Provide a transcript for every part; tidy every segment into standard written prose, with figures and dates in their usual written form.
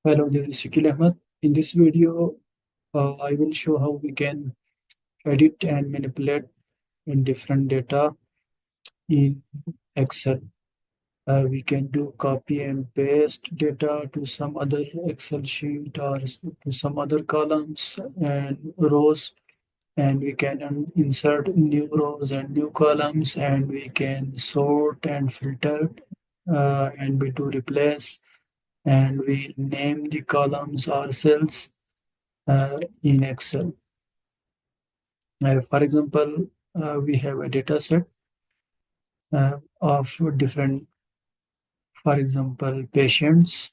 Hello, this is Shakil Ahmed. In this video, I will show how we can edit and manipulate in different data in Excel. We can do copy and paste data to some other Excel sheet or to some other columns and rows, and we can insert new rows and new columns, and we can sort and filter, and we do replace, and we name the columns or cells in Excel. For example, we have a data set of different, for example, patients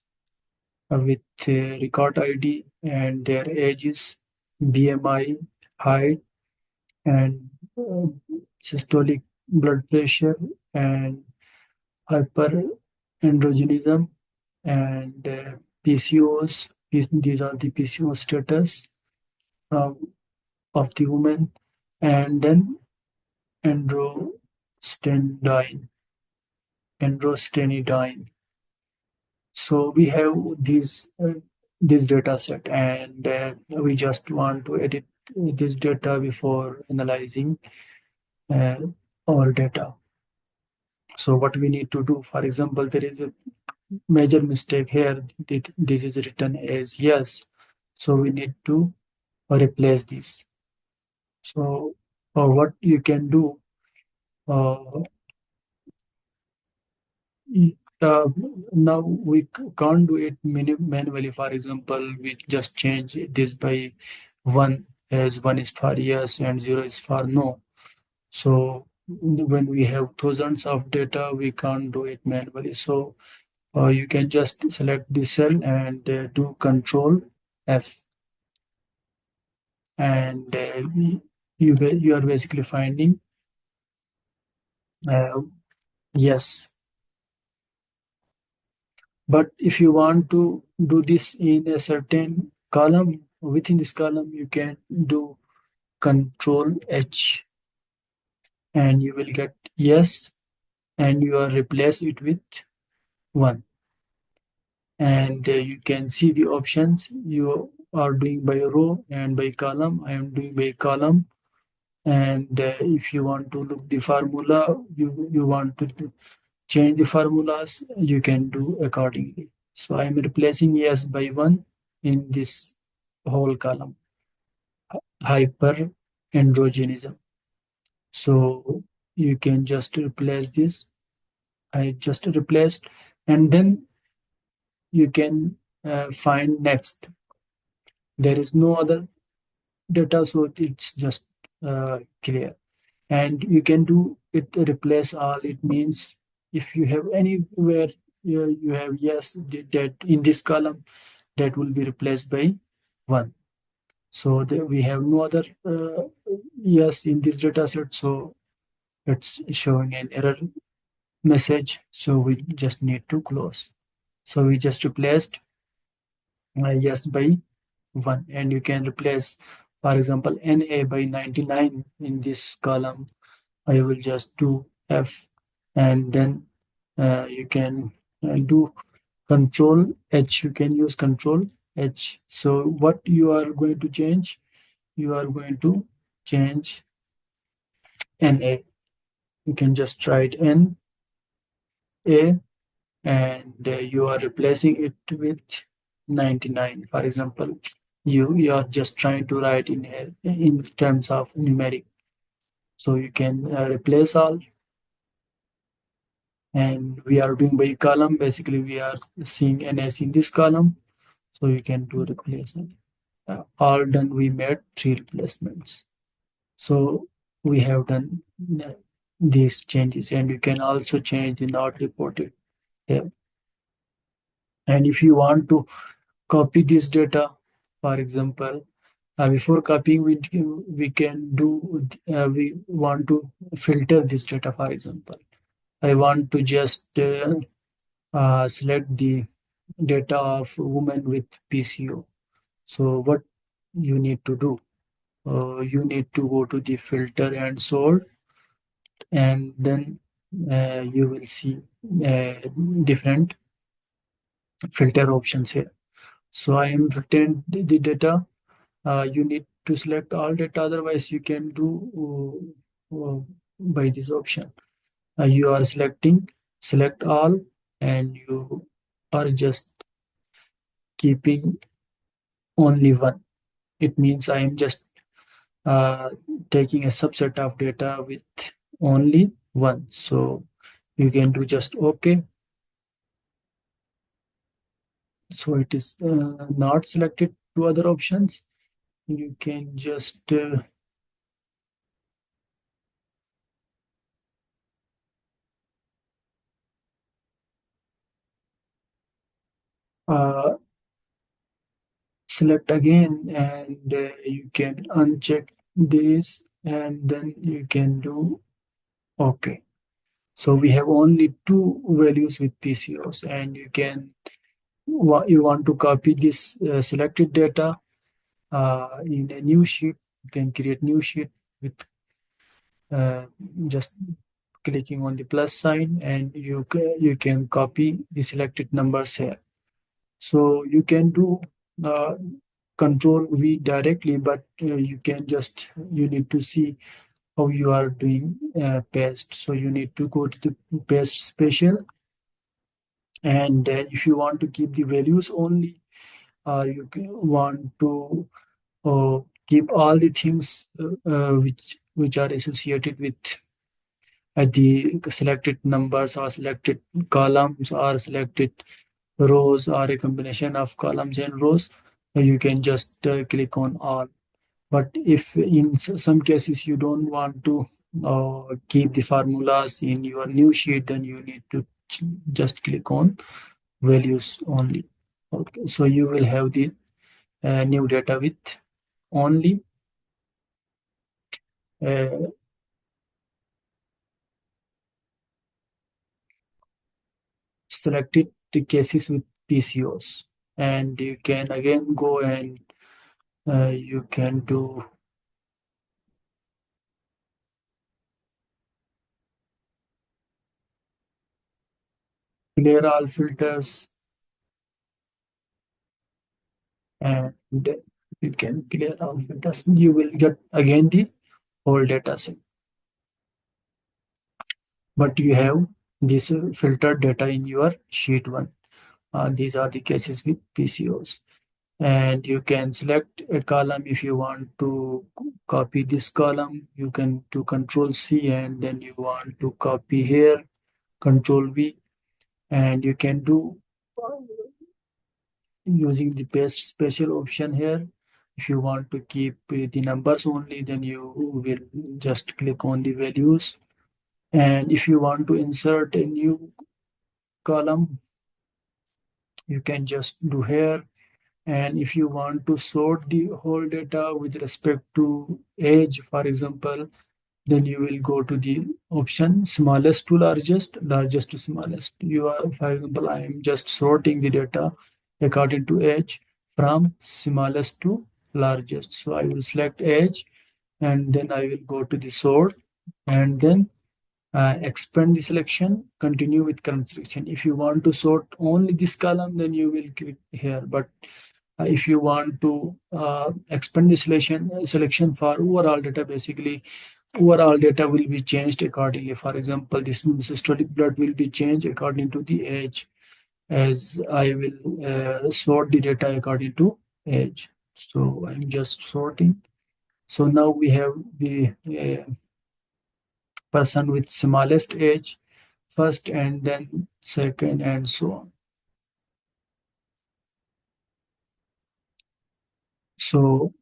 with record ID and their ages, BMI, height, and systolic blood pressure, and hyperandrogenism, and PCOS. These are the PCO status uh, of the woman, and then androstenedione. androstenedione. So we have this data set, and we just want to edit this data before analyzing uh, our data. So what we need to do, for example, there is a major mistake here. This is written as yes, so we need to replace this. So what you can do, uh, Uh, now we can't do it manually. For example, we just change this by one, as one is for yes and zero is for no. So when we have thousands of data, we can't do it manually. So you can just select the cell and do Control F, and you are basically finding uh, yes. But if you want to do this in a certain column, within this column, you can do Control H, and you will get yes, and you are replace it with 1. And you can see the options. You are doing by row and by column. I am doing by column. And if you want to look the formula, you want to change the formulas, you can do accordingly. So I am replacing yes by 1 in this whole column, hyperandrogenism. So you can just replace this. I just replaced, and then you can find next. There is no other data, so it's just clear. And you can do it replace all. It means if you have anywhere you have yes, that in this column, that will be replaced by 1. So we have no other yes in this data set, so it's showing an error message, so we just need to close. So we just replaced yes by 1, and you can replace, for example, NA by 99 in this column. I will just do F, and then you can do Control H. You can use Control H. So what you are going to change? You are going to change NA. You can just write NA, and you are replacing it with 99. For example, you are just trying to write in terms of numeric. So you can replace all, and we are doing by column. Basically, we are seeing NS in this column, so you can do replacement. All done. We made 3 replacements. So we have done these changes, and you can also change the not reported here. And if you want to copy this data, for example, before copying, we want to filter this data. For example, I want to just select the data of women with PCO. So what you need to do? You need to go to the filter and sort, and then you will see uh, different filter options here. So I am retained the data. You need to select all data, otherwise you can do by this option. You are selecting select all, and you are just keeping only one. It means I am just uh, taking a subset of data with only one. So you can do just OK. So it is not selected to other options. You can just uh, select again, and you can uncheck this, and then you can do OK. So we have only two values with PCOs, and you want to copy this selected data in a new sheet. You can create new sheet with uh, just clicking on the plus sign, and you can copy the selected numbers here. So you can do uh, control V directly, but you need to see how you are doing paste. So you need to go to the paste special, and if you want to keep the values only, or want to keep all the things which are associated with the selected numbers or selected columns or selected rows or a combination of columns and rows, you can just click on all. But if in some cases you don't want to keep the formulas in your new sheet, then you need to just click on values only. Okay, so you will have the new data with only uh, selected the cases with PCOs. And you can again go and you can do clear all filters, and you can clear all filters. You will get again the whole data set. But you have this filtered data in your sheet one. These are the cases with PCOs. And you can select a column. If you want to copy this column, you can do Control C, and then you want to copy here, Control V, and you can do using the paste special option here. If you want to keep the numbers only, then you will just click on the values. And if you want to insert a new column, you can just do here. And if you want to sort the whole data with respect to age, for example, then you will go to the option smallest to largest, largest to smallest. For example, I am just sorting the data according to age from smallest to largest. So I will select age, and then I will go to the sort, and then expand the selection, continue with current selection. If you want to sort only this column, then you will click here. But if you want to expand the selection for overall data, basically overall data will be changed accordingly. For example, this systolic blood will be changed according to the age, as I will sort the data according to age. So I'm just sorting. So now we have the person with smallest age first, and then second, and so on. So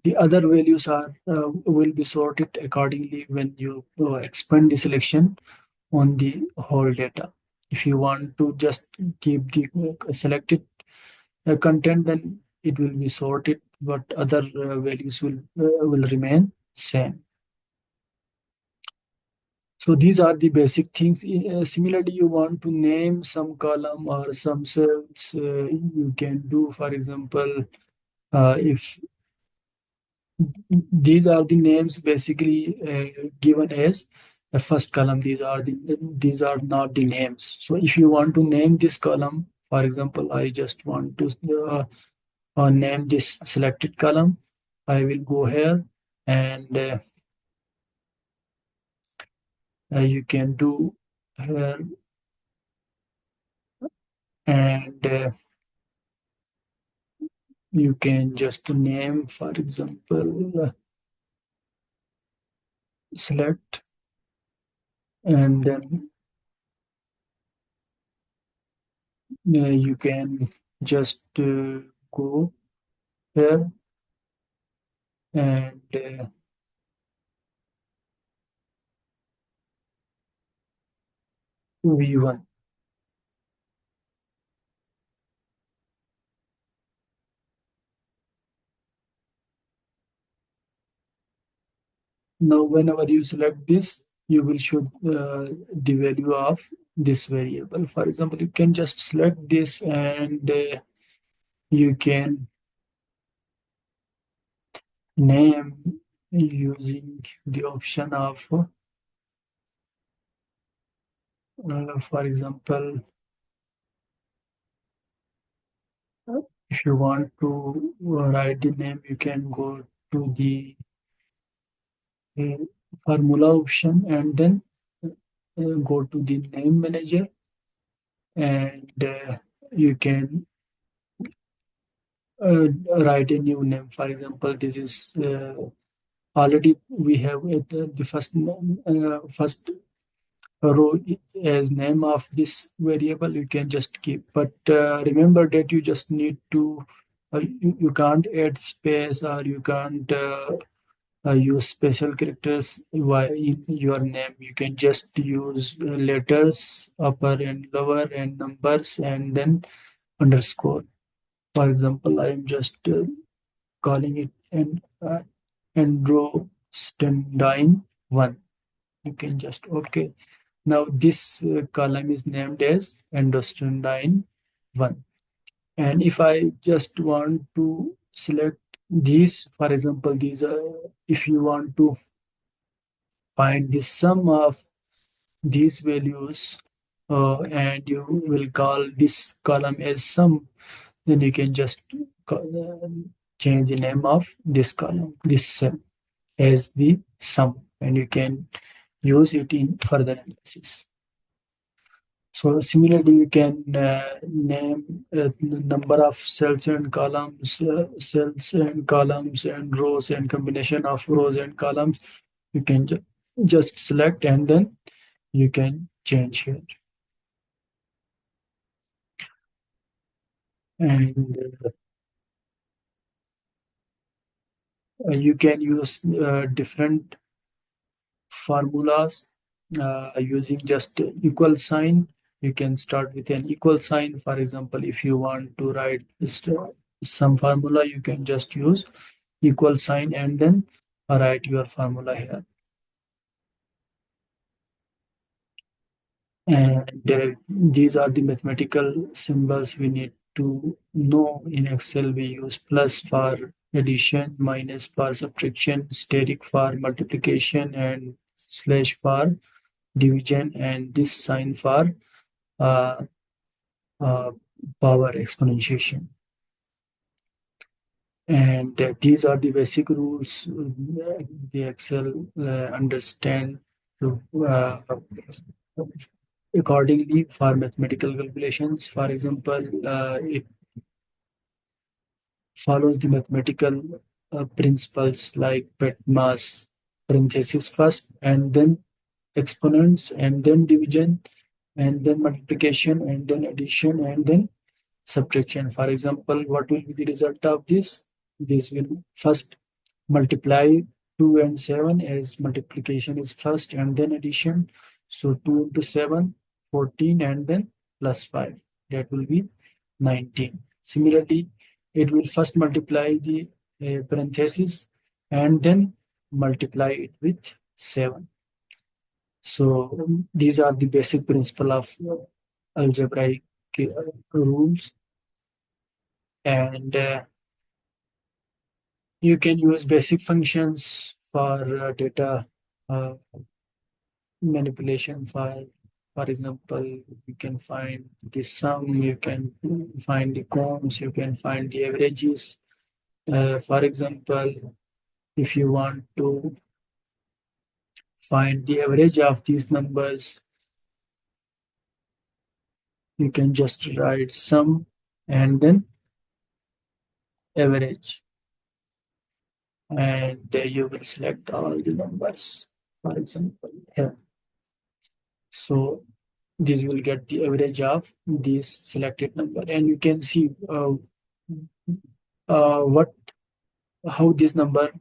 the other values are will be sorted accordingly when you expand the selection on the whole data. If you want to just keep the selected content, then it will be sorted, but other values will remain same. So these are the basic things. Similarly, you want to name some column or some cells, you can do, for example, if these are the names basically given as a first column, these are not the names. So if you want to name this column, for example, I just want to name this selected column. I will go here and you can do here and you can just name, for example, select, and then you can just go here and V1. Now, whenever you select this, you will show the value of this variable. For example, you can just select this and you can name using the option of, for example, if you want to write the name, you can go to the uh, formula option and then go to the name manager and you can write a new name. For example, this is already we have the first row as name of this variable. You can just keep, but remember that you just need to you can't add space or you can't use special characters in your name. You can just use letters, upper and lower, and numbers, and then underscore. For example, I am just calling it androstenedione 1. You can just okay. Now this column is named as androstenedione 1. And if I just want to select these, for example, these are, if you want to find the sum of these values and you will call this column as sum, then you can just change the name of this column, this cell, as the sum, and you can use it in further analysis. So similarly, you can name number of cells and columns and rows and combination of rows and columns. You can just select and then you can change here. And you can use different formulas using just equal sign. You can start with an equal sign. For example, if you want to write this, some formula, you can just use equal sign and then write your formula here. And these are the mathematical symbols we need to know in Excel. We use plus for addition, minus for subtraction, asterisk for multiplication, and slash for division, and this sign for uh, uh, power exponentiation. And these are the basic rules the Excel understand to accordingly for mathematical calculations. For example, it follows the mathematical principles like pet mass, parenthesis first, and then exponents, and then division, and then multiplication, and then addition, and then subtraction. For example, what will be the result of this? This will first multiply 2 and 7 as multiplication is first and then addition. So 2 into 7, 14, and then plus 5. That will be 19. Similarly, it will first multiply the parenthesis and then multiply it with 7. So these are the basic principle of algebraic rules, and you can use basic functions for data uh, manipulation, for For example, you can find the sum, you can find the cones, you can find the averages. For example, if you want to find the average of these numbers, you can just write sum and then average, and you will select all the numbers, for example, here. So this will get the average of this selected number, and you can see what how this number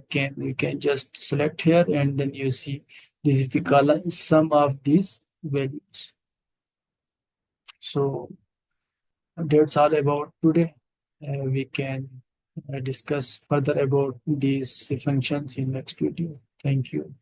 can you can just select here, and then you see this is the column sum of these values. So that's all about today. We can discuss further about these functions in next video. Thank you.